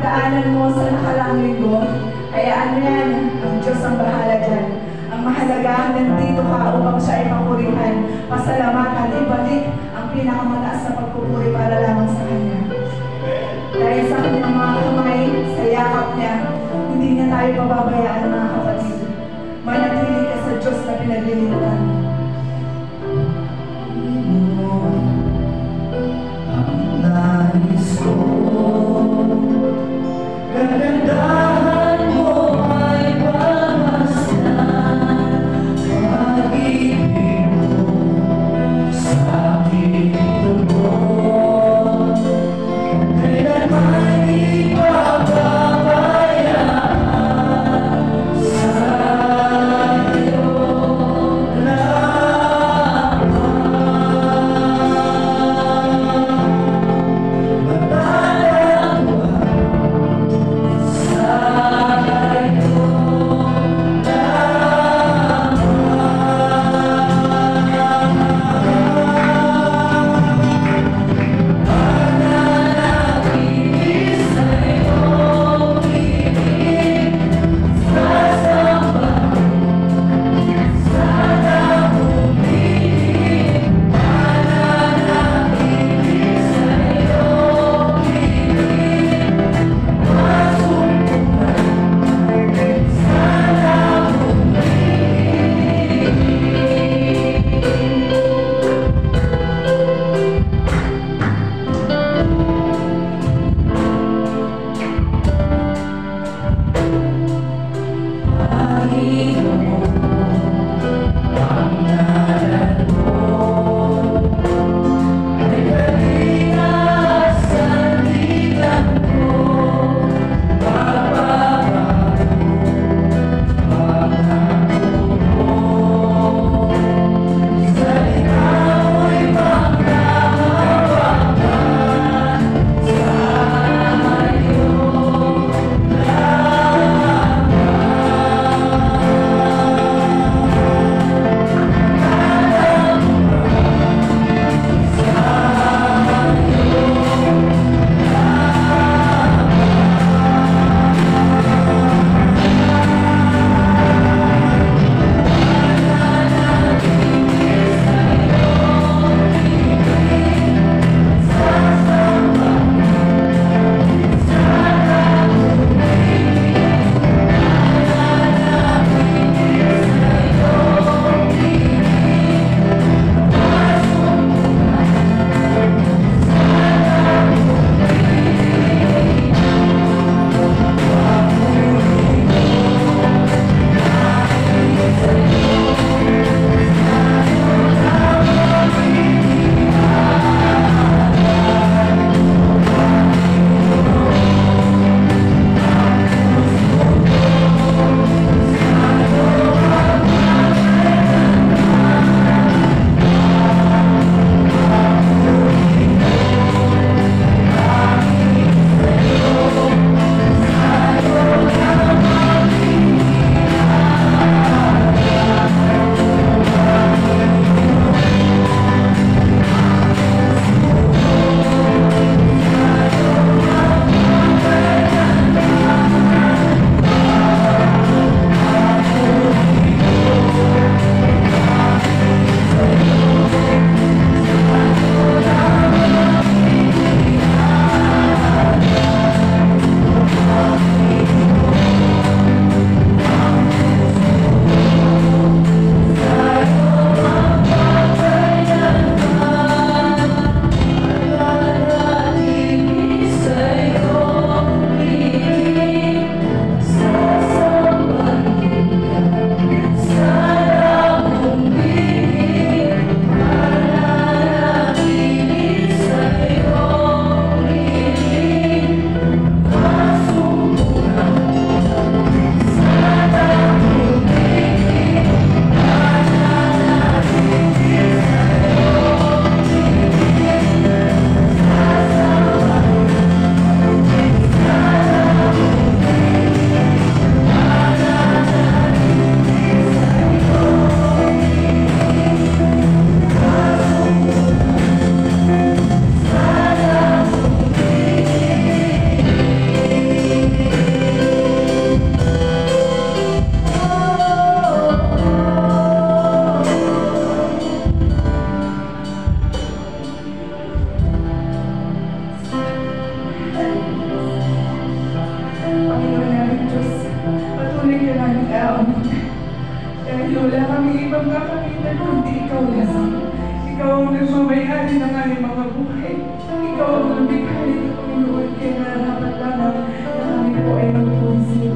pinagdaanan mo sa nakaraang linggo, hayaan mo yan. Ang Diyos ang bahala dyan. Ang mahalaga, nandito ka upang siya ay papurihan, pasalamatan, ibalik ang pinakamataas na pagpupuri para lamang sa Kanya. Dahil sa Kanyang mga kamay, sa yakap niya, hindi niya tayo pababayaan, mga kapatid. Manatili ka sa Diyos na pinaglilingkuran. Ang nais ko, kagandahan mo ay pamasdan. Pag-ibig mo sa aking lubos, kailanman di pababayaan. kayo ang lumikha nito, Panginoon, kaya narapat lamang na kami po ay magpuri sa iyo.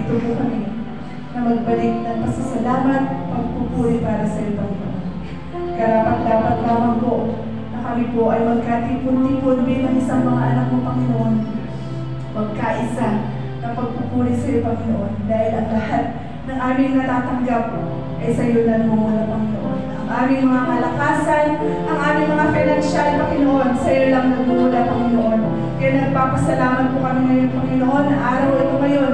nandito po kami na magbalik ng pasasalamat, pagpupuri para sa iyo, Panginoon. Karapat-dapat lamang po na kami po ay magkatipon-tipon bilang isang mga anak mo, Panginoon. Magkaisa ng pagpupuri sa iyo, Panginoon, dahil ang lahat ng aming natatanggap ay sa iyo nangunguna, Panginoon. Ang aming mga kalakasan, ang aming mga financial, Panginoon, sa iyo lang nangunguna, Pagpapasalamat po kami ngayon, Panginoon, na araw ito ngayon,